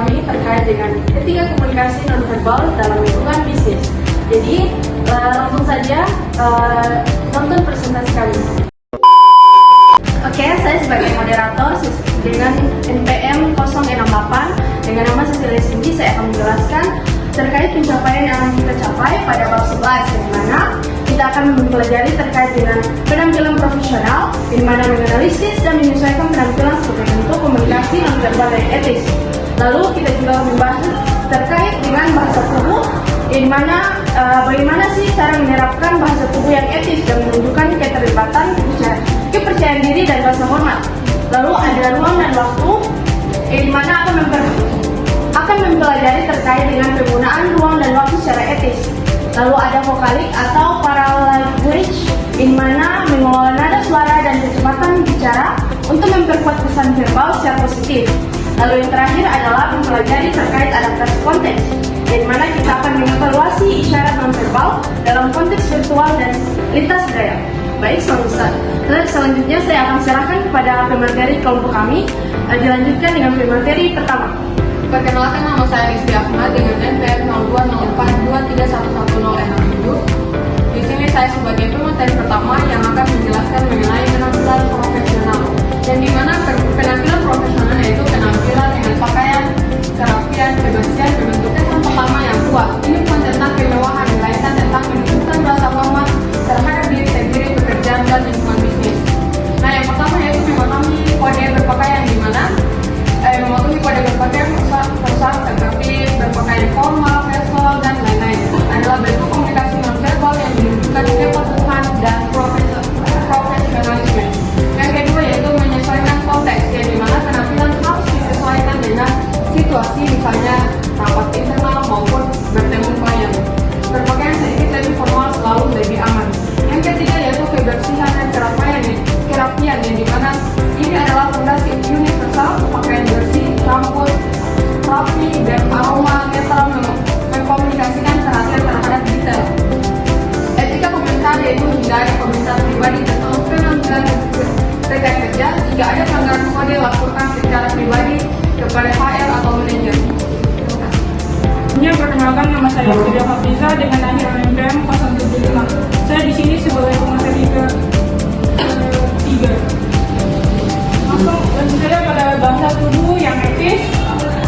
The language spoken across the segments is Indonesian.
kami terkait dengan etika komunikasi nonverbal dalam lingkungan bisnis. Jadi langsung saja tonton presentasi kami. Oke, saya sebagai moderator dengan NPM 068 dengan nama Cecilia Cindy, saya akan menjelaskan terkait pencapaian yang akan kita capai pada bab 11, di mana kita akan mempelajari terkait dengan penampilan profesional, di mana menganalisis dan menyesuaikan penampilan sebagai bentuk komunikasi nonverbal dan etis. Lalu kita juga membahas terkait dengan bahasa tubuh, di mana bagaimana sih cara menerapkan bahasa tubuh yang etis dan menunjukkan keterlibatan, kepercayaan diri dan rasa hormat. Lalu ada ruang dan waktu, di mana akan mempelajari terkait dengan penggunaan ruang dan waktu secara etis. Lalu ada vokalik atau paralanguage, di mana mengelola nada suara dan kecepatan bicara untuk memperkuat pesan verbal secara positif. Lalu yang terakhir adalah mempelajari terkait adaptasi konteks, di mana kita akan mengevaluasi isyarat nonverbal dalam konteks virtual dan lintas budaya. Baik, selanjutnya saya akan serahkan kepada pemateri kelompok kami. Dilanjutkan dengan pemateri pertama. Perkenalkan, nama saya Rizky Ahmad dengan NPM 020423111067. Di sini saya sebagai pemateri pertama yang akan menjelaskan mengenai penampilan profesional. Yang dimana penampilan profesional yaitu penampilan dengan pakaian, kerapian, kebersihan, berbentuk kesan pertama yang kuat. Ini bukan tentang kemewahan, melainkan tentang menunjukkan rasa hormat terhadap diri sendiri, pekerjaan dan lingkungan bisnis. Nah, yang pertama yaitu memahami kode berpakaian, di mana mematuhi kode berpakaian perusahaan seperti berpakaian formal, casual, dan lain-lain adalah bentuk komunikasi nonverbal yang menunjukkan kepatuhan dan profesionalisme. Yang kedua yaitu menyesuaikan konteks, yang dimana penampilan harus disesuaikan dengan situasi, misalnya rapat internal maupun bertemu klien. Berpakaian sedikit lebih formal selalu lebih aman. Yang ketiga yaitu kebersihan dan kerapian, yang dimana ini adalah fondasi universal. Pakaian bersih, rambut rapi, dan aroma netral mengkomunikasikan perhatian terhadap detail. Etika komentar yaitu hindari komentar pribadi tentang penampilan rekan kerja. Jika ada pelanggaran kode, laporkan secara pribadi kepada HR atau manajer. Perkenalkan, nama saya Fidia Hafiza dengan akhir NPM 075. Saya di sini sebagai pemateri ketiga. Langsung saja pada bahasa tubuh yang etis.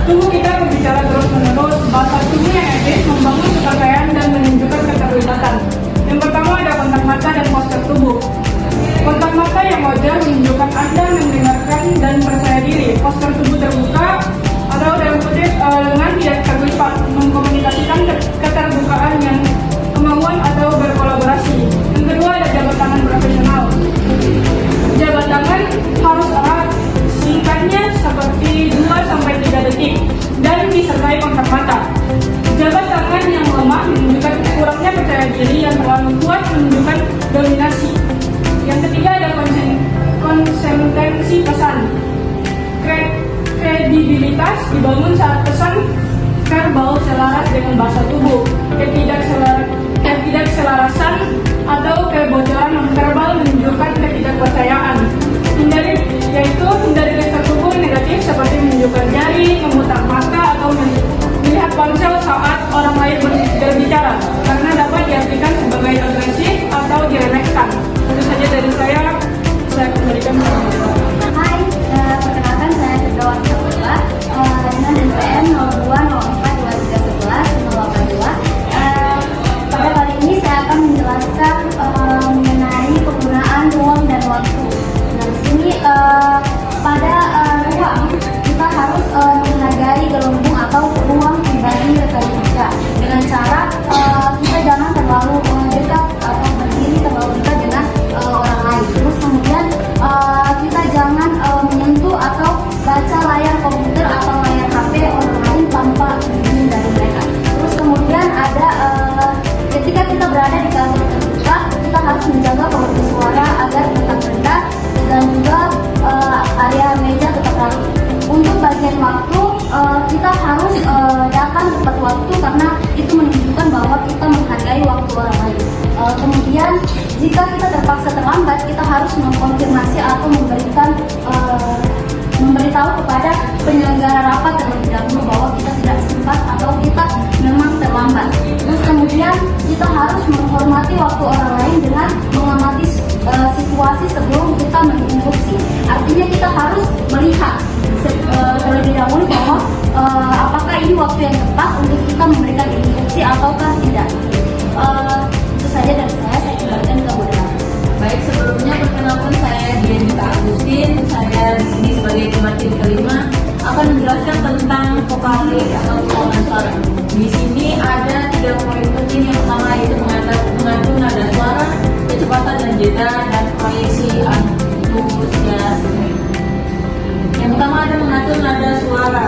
Tubuh kita berbicara terus-menerus. Bahasa tubuh yang etis membangun kepercayaan dan menunjukkan keterlibatan. Yang pertama ada kontak mata dan postur tubuh. Kontak mata yang wajar menunjukkan Anda mendengarkan dan percaya diri. Postur tubuh terbuka atau dalam kutip lengan tidak terlipat, mengkomunikasikan keterbukaan yang kemauan atau berkolaborasi. Yang kedua ada jabat tangan profesional. Jabat tangan harus erat, singkatnya seperti 2-3 detik, dan disertai kontak mata. Jabat tangan yang lemah menunjukkan kurangnya percaya diri, yang terlalu kuat menunjukkan dominasi. Yang ketiga ada konsistensi pesan. Kredibilitas dibangun saat pesan verbal selaras dengan bahasa tubuh. Ketidakselarasan atau kebocoran nonverbal menunjukkan ketidakpercayaan. Hindari gestur tubuh negatif seperti menunjukkan jari, memutar mata, atau melihat ponsel saat orang lain berbicara, karena dapat diartikan sebagai agresif atau diremehkan. Itu saja dari saya kembalikan kepada Bapak. Hai, perkenalkan saya Firdawan Sabila dengan NPM 020423111082. Pada kali ini saya akan menjelaskan mengenai penggunaan ruang dan waktu. Nah, di sini pada ruang kita harus menghargai gelembung atau ruang pribadi rekan kerja dengan cara kita jangan terlalu dekat atau berdiri terlalu dekat dengan orang lain. Terus kemudian kita jangan menyentuh atau baca layar komputer atau layar HP orang lain tanpa izin dari mereka. Terus kemudian ada ketika kita berada di kantor terbuka, kita harus menjaga quality suara agar tetap rendah dan juga area meja tetap rapi. Untuk bagian waktu kita harus datang tepat waktu karena itu menunjukkan bahwa kita menghargai waktu orang lain. Kemudian jika kita terpaksa terlambat, kita harus mengkonfirmasi atau memberitahu kepada penyelenggara rapat terlebih dahulu bahwa waktu yang tepat untuk kita memberikan instruksi ataukah tidak. Itu saja dari saya kembalikan ke Bunda. Baik, sebelumnya perkenalkan saya Dianita Agustin. Saya di sini sebagai pematir kelima akan menjelaskan tentang vokal atau pengulangan suara. Di sini ada 3 poin penting. Yang pertama yaitu mengatur nada suara, kecepatan dan jeda, dan proyeksi antusiasme. Yang pertama ada mengatur nada suara.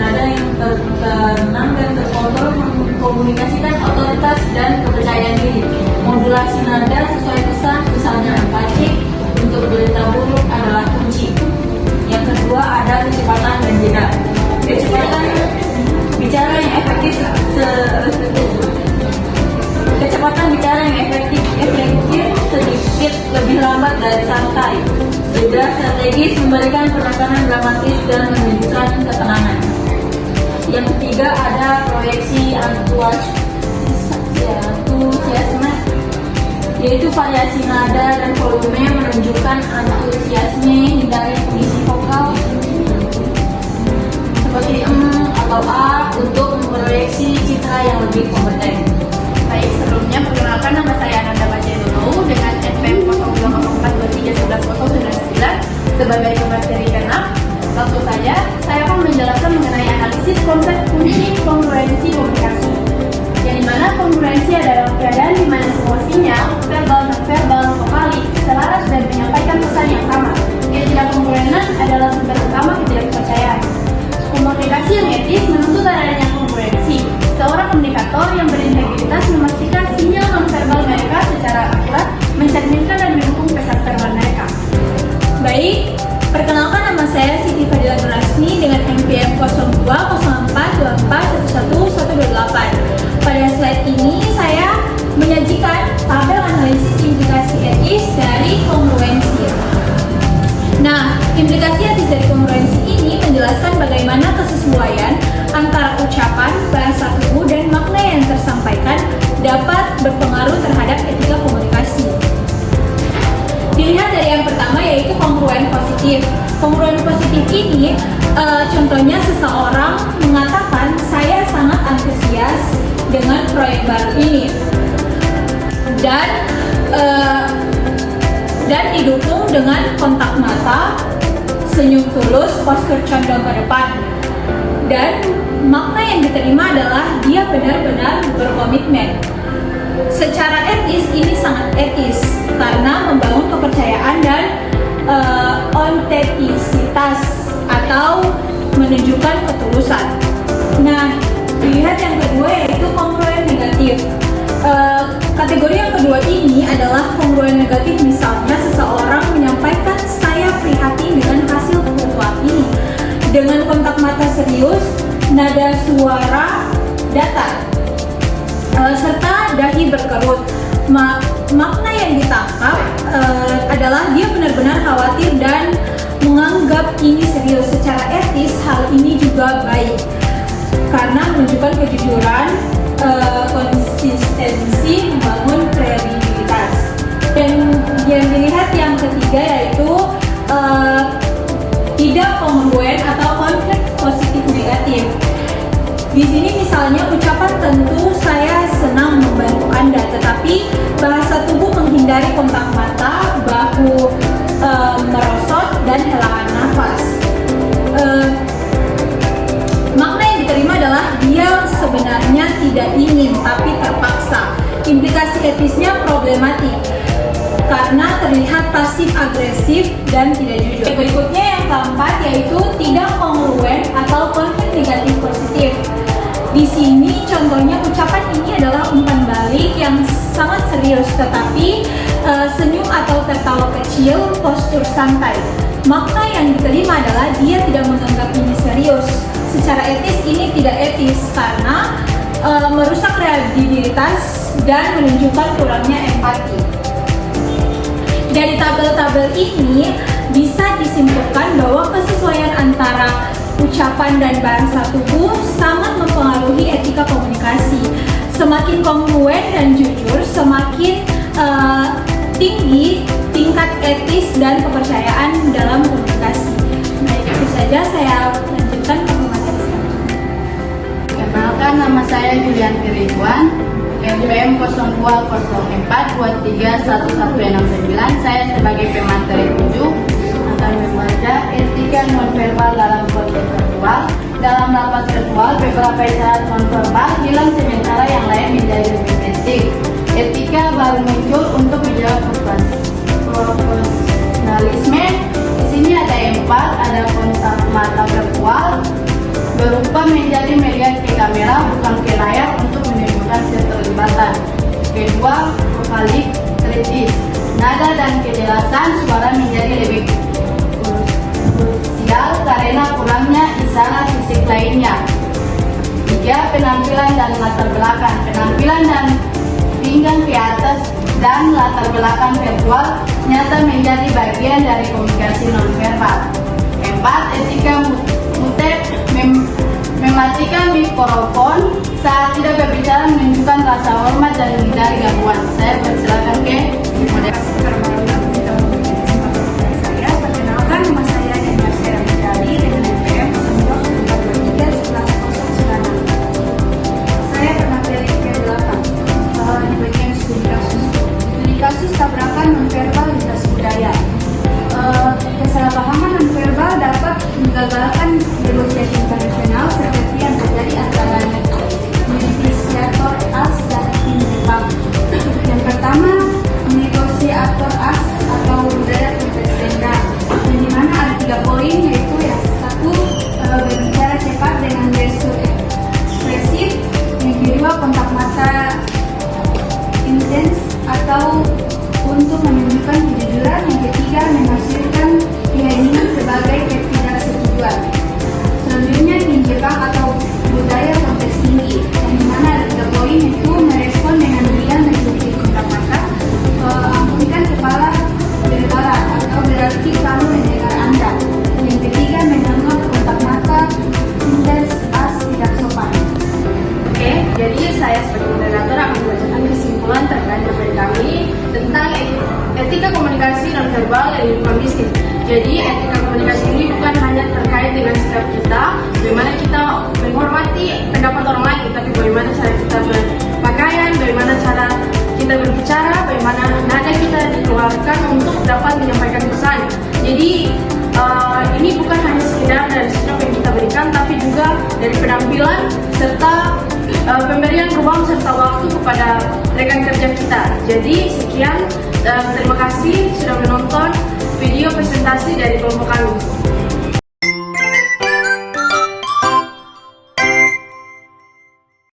Nada yang tenang dan terkontrol mengkomunikasikan otoritas dan kepercayaan diri. Modulasi nada sesuai pesan, misalnya empati untuk berita buruk adalah kunci. Yang kedua ada kecepatan dan jeda. Kecepatan bicara yang efektif sedikit lebih lambat dari santai. Jeda strategis memberikan penekanan dramatis dan menunjukkan ketenangan. Yang ketiga ada proyeksi antusiasme, yaitu variasi nada dan volume menunjukkan antusiasme, hindari kondisi vokal seperti atau a untuk memproyeksi citra yang lebih kompeten. Baik, sebelumnya perkenalkan nama saya Ananda Majenulu dengan NPM 0204231199 sebagai pemateri ke-6. Langsung saja, saya akan menjelaskan mengenai analisis konsep kunci kongruensi komunikasi. Yang dimana kongruensi adalah keadaan di mana semua sinyal, verbal, non-verbal, vokalik, selaras dan menyampaikan pesan yang sama. Ketidakongruenan adalah sumber utama ketidakpercayaan. Komunikasi yang etis menuntut adanya kongruensi. Seorang komunikator yang berintegritas memastikan sinyal non-verbal mereka secara akurat mencerminkan dan mendukung pesan verbal mereka. Baik, perkenalkan nama saya Siti Fadila Nurasmi dengan NPM 0204241128. Pada slide ini saya menyajikan tabel analisis implikasi etis dari kongruensi. Nah, implikasi etis dari kongruensi ini menjelaskan bagaimana kesesuaian antara ucapan, bahasa tubuh, dan makna yang tersampaikan dapat berpengaruh terhadap etika komunikasi. Dilihat dari yang pertama yaitu kongruen positif. Kongruen positif ini contohnya seseorang mengatakan saya sangat antusias dengan proyek baru ini dan didukung dengan kontak mata, senyum tulus, postur condong ke depan. Dan makna yang diterima adalah dia benar-benar berkomitmen. Secara etis ini sangat etis karena membangun kepercayaan dan autentisitas atau menunjukkan ketulusan. Nah, dilihat yang kedua yaitu kongruen negatif. Kategori yang kedua ini adalah kongruen negatif, misalnya seseorang menyampaikan saya prihatin dengan hasil pengukuhan ini dengan kontak mata serius, nada suara datar, serta dahi berkerut. Makna yang ditangkap adalah dia benar-benar khawatir dan menganggap ini serius. Secara etis hal ini juga baik karena menunjukkan kejujuran, konsistensi, membangun kredibilitas. Dan yang dilihat yang ketiga yaitu tidak kongruen atau konflik positif negatif. Di sini misalnya ucapan tentu saya senang membantu Anda, tetapi bahasa tubuh menghindari kontak mata, bahu merosot dan helaan nafas. Makna yang diterima adalah dia sebenarnya tidak ingin tapi terpaksa. Implikasi etisnya problematik karena terlihat pasif agresif dan tidak jujur. Berikutnya yang keempat yaitu tidak kongruen atau konflik negatif positif. Di sini contohnya ucapan ini adalah umpan balik yang sangat serius, tetapi senyum atau tertawa kecil, postur santai. Makna yang diterima adalah dia tidak menganggap ini serius. Secara etis ini tidak etis karena merusak kredibilitas dan menunjukkan kurangnya empati. Dari tabel-tabel ini bisa disimpulkan bahwa kesesuaian antara ucapan dan bahasa tubuh sangat mempengaruhi etika komunikasi. Semakin kongruen dan jujur, semakin tinggi tingkat etis dan kepercayaan dalam komunikasi. Baik, itu saja saya lanjutkan ke materi selanjutnya. Perkenalkan, nama saya Julianti Ridwan, NPM 0204231169. Saya sebagai pemateri 7 akan membaca etika nonverbal dalam konteks virtual. Dalam rapat virtual, beberapa isyarat nonverbal hilang sementara yang lain menjadi lebih penting. Etika baru muncul untuk menjawab profesionalisme. Di sini ada 4, ada kontak mata virtual, berupa menjadi melihat ke kamera bukan ke layar untuk menimbulkan keterlibatan. Kedua, vokalik kritis, nada dan kejelasan suara menjadi lebih krusial karena kurangnya isyarat fisik lainnya. 3, penampilan dan latar belakang. Penampilan dan pinggang ke atas dan latar belakang virtual nyata menjadi bagian dari komunikasi nonverbal. 4, etika mute, mematikan mikrofon saat tidak berbicara, menunjukkan rasa hormat dan menghindari gangguan. Saya persilakan ke model. Saya perkenalkan, nama saya Daniel Sera Medali dengan NPM 02031196. Saya pernah pilih ke-8 di bagian studi kasus. Studi kasus tabrakan nonverbal lintas budaya. Kesalahpahaman nonverbal dapat menggagalkan negosiasi internasional seperti yang terjadi antara negosiator AS dan tim Jepang. Yang pertama, negosiator AS atau budaya konteksenda, di mana ada 3 poin, yaitu yang satu, berbicara cepat dengan gestur ekspresif, yang kedua kontak mata intens atau untuk menunjukkan kejujuran, yang ketiga menafsirkan keheningan sebagai ketidaksetujuan. Selanjutnya tim Jepang atau budaya konteks tinggi, yang dimana ada 3 poin, itu merespon dengan diam mengikuti kontak mata, anggukan kepala berbalat atau berarti kamu mendengar Anda. Yang ketiga mendengar kontak mata intens as tidak sopan. Oke, jadi saya sebagai moderator akan membacakan kesimpulan terkait materi kami tentang etika komunikasi nonverbal dan lingkungan bisnis. Jadi etika komunikasi ini bukan hanya terkait dengan sikap kita, bagaimana kita menghormati pendapat orang lain, tapi bagaimana cara kita berpakaian, bagaimana cara kita berbicara, bagaimana nada kita dikeluarkan untuk dapat menyampaikan pesan. Jadi ini bukan hanya sekedar dari sikap yang kita berikan, tapi juga dari penampilan serta pemberian ruang serta waktu kepada rekan kerja kita. Jadi sekian, terima kasih sudah menonton video presentasi dari kelompok kami.